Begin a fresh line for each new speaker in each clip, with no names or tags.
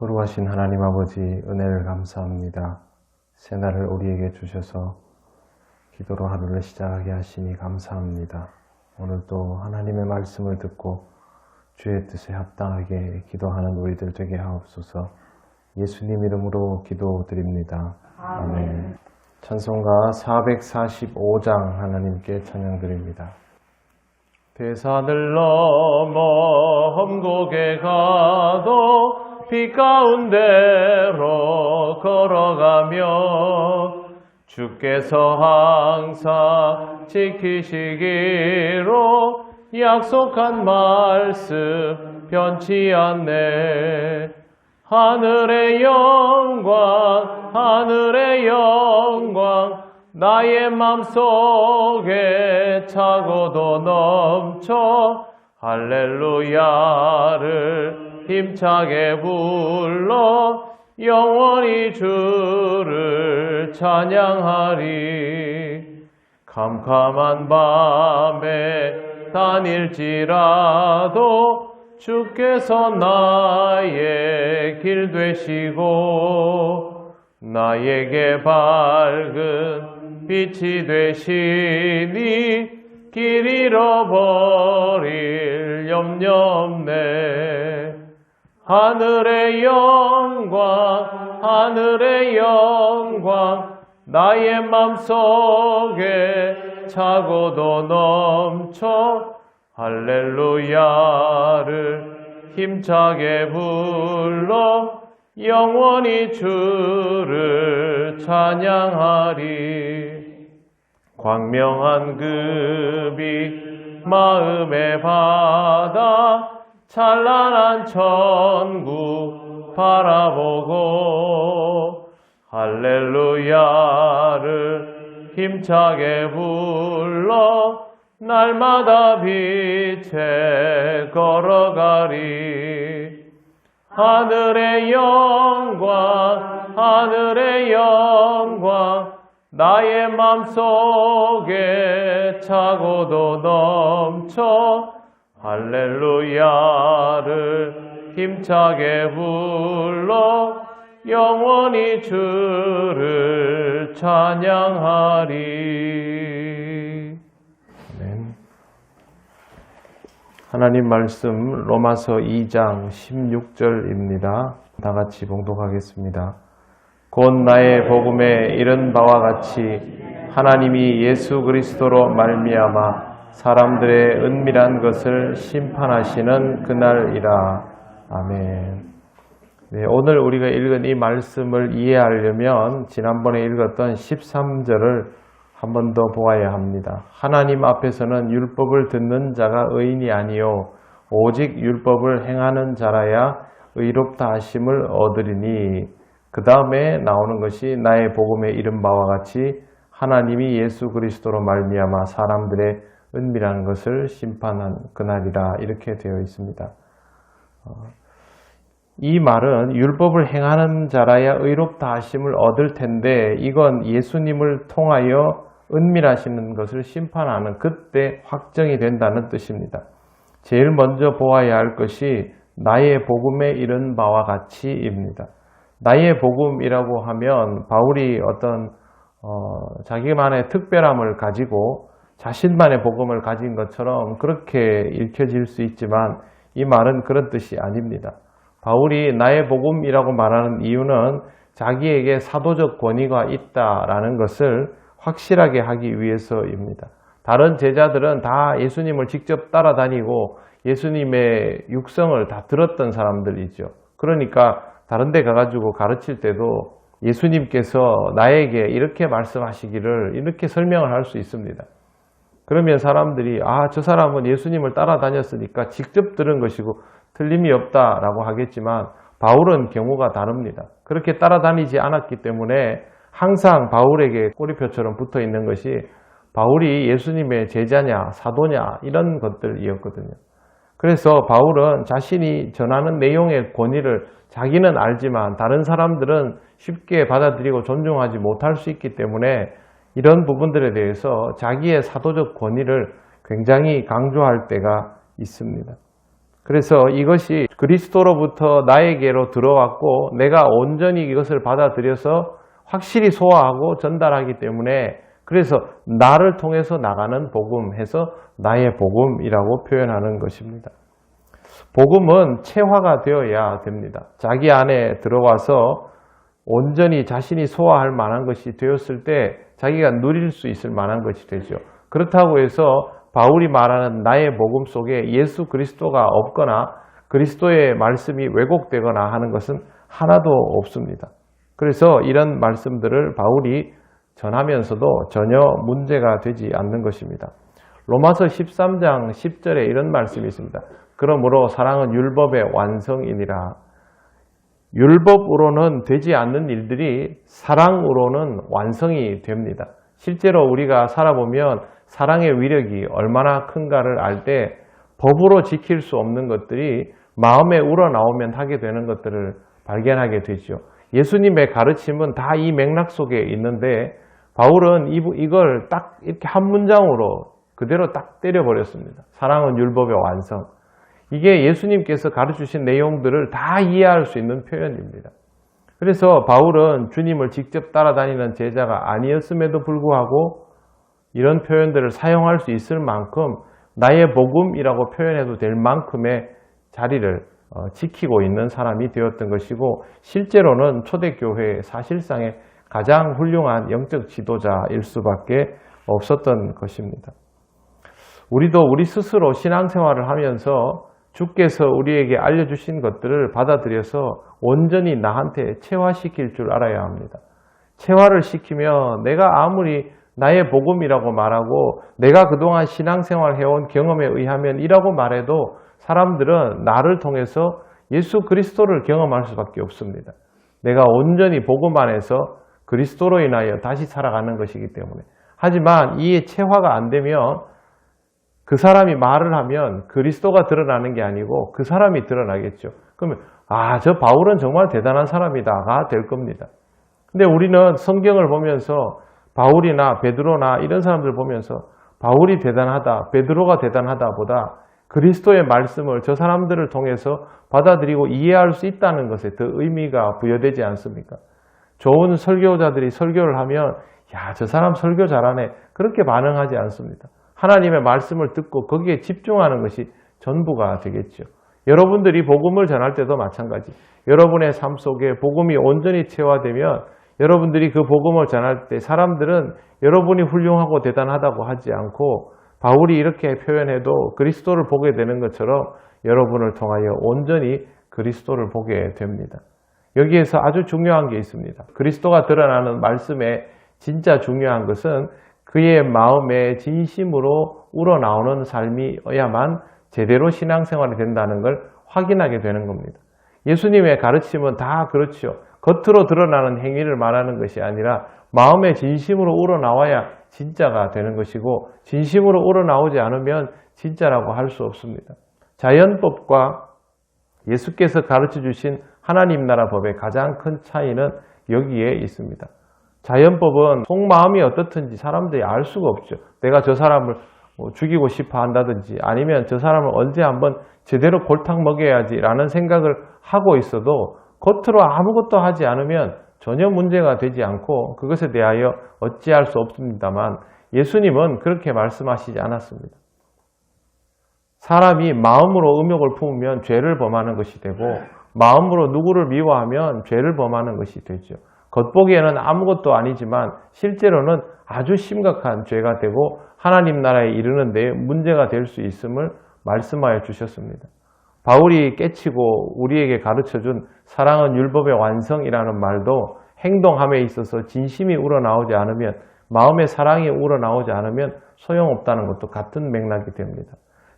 거룩하신 하나님 아버지, 은혜를 감사합니다. 새날을 우리에게 주셔서 기도로 하루를 시작하게 하시니 감사합니다. 오늘도 하나님의 말씀을 듣고 주의 뜻에 합당하게 기도하는 우리들 되게 하옵소서. 예수님 이름으로 기도드립니다. 아멘. 찬송가 445장 하나님께 찬양드립니다. 대산을 넘어 험곡에 가도 빛 가운데로 걸어가며 주께서 항상 지키시기로 약속한 말씀 변치 않네. 하늘의 영광 하늘의 영광 나의 맘속에 차고도 넘쳐 할렐루야를 힘차게 불러 영원히 주를 찬양하리. 캄캄한 밤에 다닐지라도 주께서 나의 길 되시고 나에게 밝은 빛이 되시니 길 잃어버릴 염려 없네. 하늘의 영광 하늘의 영광 나의 맘속에 차고도 넘쳐 할렐루야를 힘차게 불러 영원히 주를 찬양하리. 광명한 그 빛 마음의 바다 찬란한 천국 바라보고 할렐루야를 힘차게 불러 날마다 빛에 걸어가리. 하늘의 영광 하늘의 영광 나의 맘속에 차고도 넘쳐 할렐루야를 힘차게 불러 영원히 주를 찬양하리. 아멘. 하나님 말씀 로마서 2장 16절입니다. 다 같이 봉독하겠습니다. 곧 나의 복음에 이른 바와 같이 하나님이 예수 그리스도로 말미암아 사람들의 은밀한 것을 심판하시는 그날이라. 아멘. 네, 오늘 우리가 읽은 이 말씀을 이해하려면 지난번에 읽었던 13절을 한 번 더 보아야 합니다. 하나님 앞에서는 율법을 듣는 자가 의인이 아니요 오직 율법을 행하는 자라야 의롭다 하심을 얻으리니. 그 다음에 나오는 것이 나의 복음에 이른 바와 같이 하나님이 예수 그리스도로 말미암아 사람들의 은밀한 것을 심판한 그날이라 이렇게 되어 있습니다. 이 말은 율법을 행하는 자라야 의롭다 하심을 얻을 텐데 이건 예수님을 통하여 은밀하시는 것을 심판하는 그때 확정이 된다는 뜻입니다. 제일 먼저 보아야 할 것이 나의 복음에 이른 바와 같이입니다. 나의 복음이라고 하면 바울이 어떤 자기만의 특별함을 가지고 자신만의 복음을 가진 것처럼 그렇게 읽혀질 수 있지만 이 말은 그런 뜻이 아닙니다. 바울이 나의 복음이라고 말하는 이유는 자기에게 사도적 권위가 있다라는 것을 확실하게 하기 위해서입니다. 다른 제자들은 다 예수님을 직접 따라다니고 예수님의 육성을 다 들었던 사람들이죠. 그러니까 다른 데 가가지고 가르칠 때도 예수님께서 나에게 이렇게 말씀하시기를 이렇게 설명을 할 수 있습니다. 그러면 사람들이 저 사람은 예수님을 따라다녔으니까 직접 들은 것이고 틀림이 없다라고 하겠지만 바울은 경우가 다릅니다. 그렇게 따라다니지 않았기 때문에 항상 바울에게 꼬리표처럼 붙어 있는 것이 바울이 예수님의 제자냐 사도냐 이런 것들이었거든요. 그래서 바울은 자신이 전하는 내용의 권위를 자기는 알지만 다른 사람들은 쉽게 받아들이고 존중하지 못할 수 있기 때문에 이런 부분들에 대해서 자기의 사도적 권위를 굉장히 강조할 때가 있습니다. 그래서 이것이 그리스도로부터 나에게로 들어왔고 내가 온전히 이것을 받아들여서 확실히 소화하고 전달하기 때문에 그래서 나를 통해서 나가는 복음 해서 나의 복음이라고 표현하는 것입니다. 복음은 체화가 되어야 됩니다. 자기 안에 들어와서 온전히 자신이 소화할 만한 것이 되었을 때 자기가 누릴 수 있을 만한 것이 되죠. 그렇다고 해서 바울이 말하는 나의 복음 속에 예수 그리스도가 없거나 그리스도의 말씀이 왜곡되거나 하는 것은 하나도 없습니다. 그래서 이런 말씀들을 바울이 전하면서도 전혀 문제가 되지 않는 것입니다. 로마서 13장 10절에 이런 말씀이 있습니다. 그러므로 사랑은 율법의 완성이니라. 율법으로는 되지 않는 일들이 사랑으로는 완성이 됩니다. 실제로 우리가 살아보면 사랑의 위력이 얼마나 큰가를 알 때 법으로 지킬 수 없는 것들이 마음에 우러나오면 하게 되는 것들을 발견하게 되죠. 예수님의 가르침은 다 이 맥락 속에 있는데 바울은 이걸 딱 이렇게 한 문장으로 그대로 딱 때려버렸습니다. 사랑은 율법의 완성. 이게 예수님께서 가르치신 내용들을 다 이해할 수 있는 표현입니다. 그래서 바울은 주님을 직접 따라다니는 제자가 아니었음에도 불구하고 이런 표현들을 사용할 수 있을 만큼 나의 복음이라고 표현해도 될 만큼의 자리를 지키고 있는 사람이 되었던 것이고 실제로는 초대교회의 사실상의 가장 훌륭한 영적 지도자일 수밖에 없었던 것입니다. 우리도 우리 스스로 신앙생활을 하면서 주께서 우리에게 알려주신 것들을 받아들여서 온전히 나한테 체화시킬 줄 알아야 합니다. 체화를 시키면 내가 아무리 나의 복음이라고 말하고 내가 그동안 신앙생활 해온 경험에 의하면 이라고 말해도 사람들은 나를 통해서 예수 그리스도를 경험할 수밖에 없습니다. 내가 온전히 복음 안에서 그리스도로 인하여 다시 살아가는 것이기 때문에. 하지만 이에 체화가 안 되면 그 사람이 말을 하면 그리스도가 드러나는 게 아니고 그 사람이 드러나겠죠. 그러면 저 바울은 정말 대단한 사람이다가 될 겁니다. 근데 우리는 성경을 보면서 바울이나 베드로나 이런 사람들 보면서 바울이 대단하다, 베드로가 대단하다 보다 그리스도의 말씀을 저 사람들을 통해서 받아들이고 이해할 수 있다는 것에 더 의미가 부여되지 않습니까? 좋은 설교자들이 설교를 하면 저 사람 설교 잘하네 그렇게 반응하지 않습니다. 하나님의 말씀을 듣고 거기에 집중하는 것이 전부가 되겠죠. 여러분들이 복음을 전할 때도 마찬가지. 여러분의 삶 속에 복음이 온전히 체화되면 여러분들이 그 복음을 전할 때 사람들은 여러분이 훌륭하고 대단하다고 하지 않고 바울이 이렇게 표현해도 그리스도를 보게 되는 것처럼 여러분을 통하여 온전히 그리스도를 보게 됩니다. 여기에서 아주 중요한 게 있습니다. 그리스도가 드러나는 말씀에 진짜 중요한 것은 그의 마음에 진심으로 우러나오는 삶이어야만 제대로 신앙생활이 된다는 걸 확인하게 되는 겁니다. 예수님의 가르침은 다 그렇죠. 겉으로 드러나는 행위를 말하는 것이 아니라 마음에 진심으로 우러나와야 진짜가 되는 것이고 진심으로 우러나오지 않으면 진짜라고 할 수 없습니다. 자연법과 예수께서 가르쳐 주신 하나님 나라 법의 가장 큰 차이는 여기에 있습니다. 자연법은 속마음이 어떻든지 사람들이 알 수가 없죠. 내가 저 사람을 죽이고 싶어 한다든지 아니면 저 사람을 언제 한번 제대로 골탕 먹여야지 라는 생각을 하고 있어도 겉으로 아무것도 하지 않으면 전혀 문제가 되지 않고 그것에 대하여 어찌할 수 없습니다만 예수님은 그렇게 말씀하시지 않았습니다. 사람이 마음으로 음욕을 품으면 죄를 범하는 것이 되고 마음으로 누구를 미워하면 죄를 범하는 것이 되죠. 겉보기에는 아무것도 아니지만 실제로는 아주 심각한 죄가 되고 하나님 나라에 이르는 데 문제가 될 수 있음을 말씀하여 주셨습니다. 바울이 깨치고 우리에게 가르쳐준 사랑은 율법의 완성이라는 말도 행동함에 있어서 진심이 우러나오지 않으면 마음의 사랑이 우러나오지 않으면 소용없다는 것도 같은 맥락이 됩니다.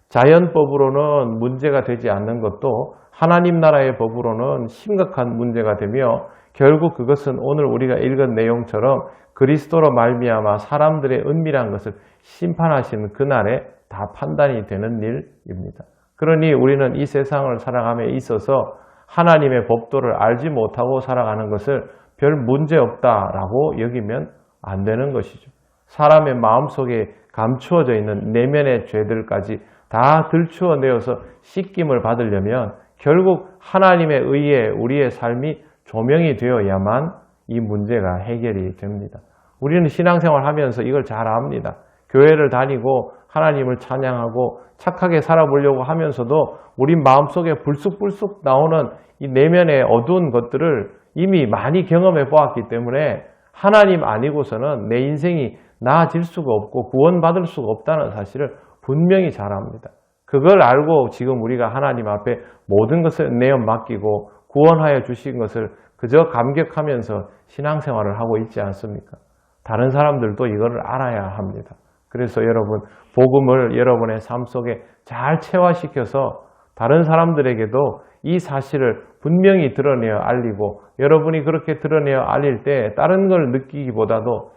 자연법으로는 문제가 되지 않는 것도 하나님 나라의 법으로는 심각한 문제가 되며 결국 그것은 오늘 우리가 읽은 내용처럼 그리스도로 말미암아 사람들의 은밀한 것을 심판하시는 그날에 다 판단이 되는 일입니다. 그러니 우리는 이 세상을 살아감에 있어서 하나님의 법도를 알지 못하고 살아가는 것을 별 문제 없다라고 여기면 안 되는 것이죠. 사람의 마음속에 감추어져 있는 내면의 죄들까지 다 들추어내어서 씻김을 받으려면 결국 하나님의 의에 우리의 삶이 조명이 되어야만 이 문제가 해결이 됩니다. 우리는 신앙생활 하면서 이걸 잘 압니다. 교회를 다니고 하나님을 찬양하고 착하게 살아보려고 하면서도 우리 마음속에 불쑥불쑥 나오는 이 내면의 어두운 것들을 이미 많이 경험해 보았기 때문에 하나님 아니고서는 내 인생이 나아질 수가 없고 구원받을 수가 없다는 사실을 분명히 잘 압니다. 그걸 알고 지금 우리가 하나님 앞에 모든 것을 내어 맡기고 구원하여 주신 것을 그저 감격하면서 신앙생활을 하고 있지 않습니까? 다른 사람들도 이걸 알아야 합니다. 그래서 여러분, 복음을 여러분의 삶 속에 잘 체화시켜서 다른 사람들에게도 이 사실을 분명히 드러내어 알리고, 여러분이 그렇게 드러내어 알릴 때 다른 걸 느끼기보다도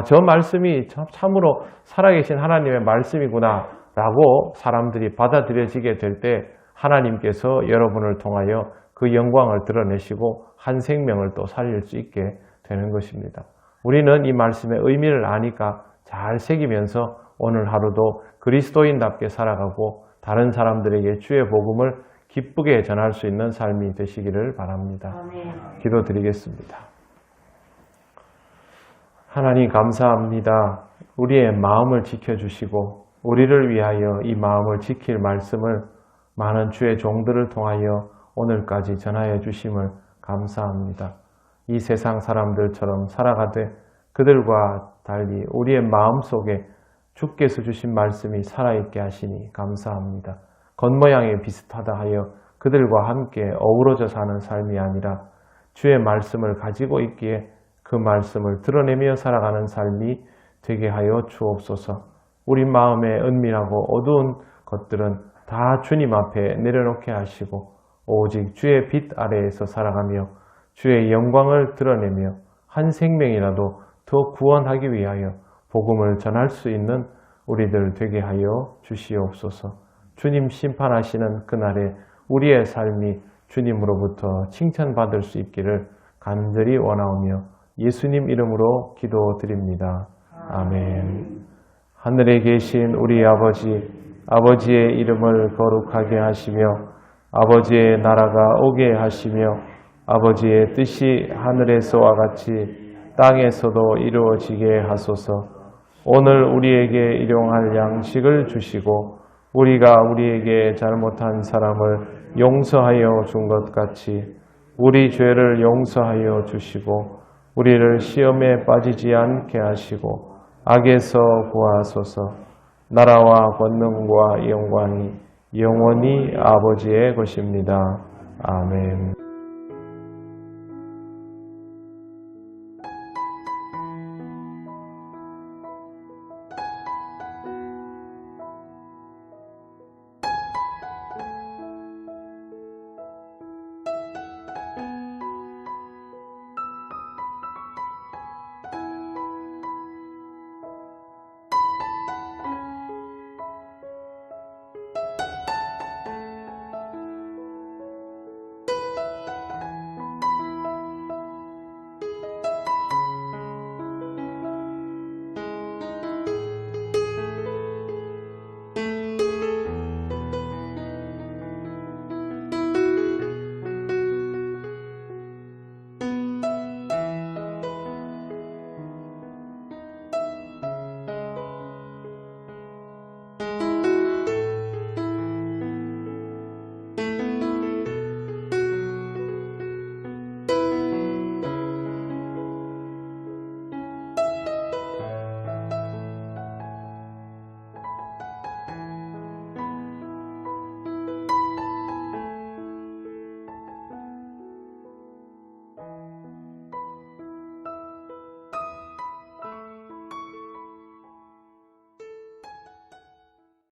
저 말씀이 참으로 살아계신 하나님의 말씀이구나 라고 사람들이 받아들여지게 될 때 하나님께서 여러분을 통하여 그 영광을 드러내시고 한 생명을 또 살릴 수 있게 되는 것입니다. 우리는 이 말씀의 의미를 아니까 잘 새기면서 오늘 하루도 그리스도인답게 살아가고 다른 사람들에게 주의 복음을 기쁘게 전할 수 있는 삶이 되시기를 바랍니다. 기도드리겠습니다. 하나님 감사합니다. 우리의 마음을 지켜주시고 우리를 위하여 이 마음을 지킬 말씀을 많은 주의 종들을 통하여 오늘까지 전하여 주심을 감사합니다. 이 세상 사람들처럼 살아가되 그들과 달리 우리의 마음속에 주께서 주신 말씀이 살아있게 하시니 감사합니다. 겉모양이 비슷하다 하여 그들과 함께 어우러져 사는 삶이 아니라 주의 말씀을 가지고 있기에 그 말씀을 드러내며 살아가는 삶이 되게 하여 주옵소서. 우리 마음에 은밀하고 어두운 것들은 다 주님 앞에 내려놓게 하시고 오직 주의 빛 아래에서 살아가며 주의 영광을 드러내며 한 생명이라도 더 구원하기 위하여 복음을 전할 수 있는 우리들 되게 하여 주시옵소서. 주님 심판하시는 그날에 우리의 삶이 주님으로부터 칭찬받을 수 있기를 간절히 원하오며 예수님 이름으로 기도드립니다. 아멘. 하늘에 계신 우리 아버지의 이름을 거룩하게 하시며 아버지의 나라가 오게 하시며 아버지의 뜻이 하늘에서와 같이 땅에서도 이루어지게 하소서. 오늘 우리에게 일용할 양식을 주시고 우리가 우리에게 잘못한 사람을 용서하여 준 것 같이 우리 죄를 용서하여 주시고 우리를 시험에 빠지지 않게 하시고 악에서 구하소서. 나라와 권능과 영광이 영원히 아버지의 것입니다. 아멘.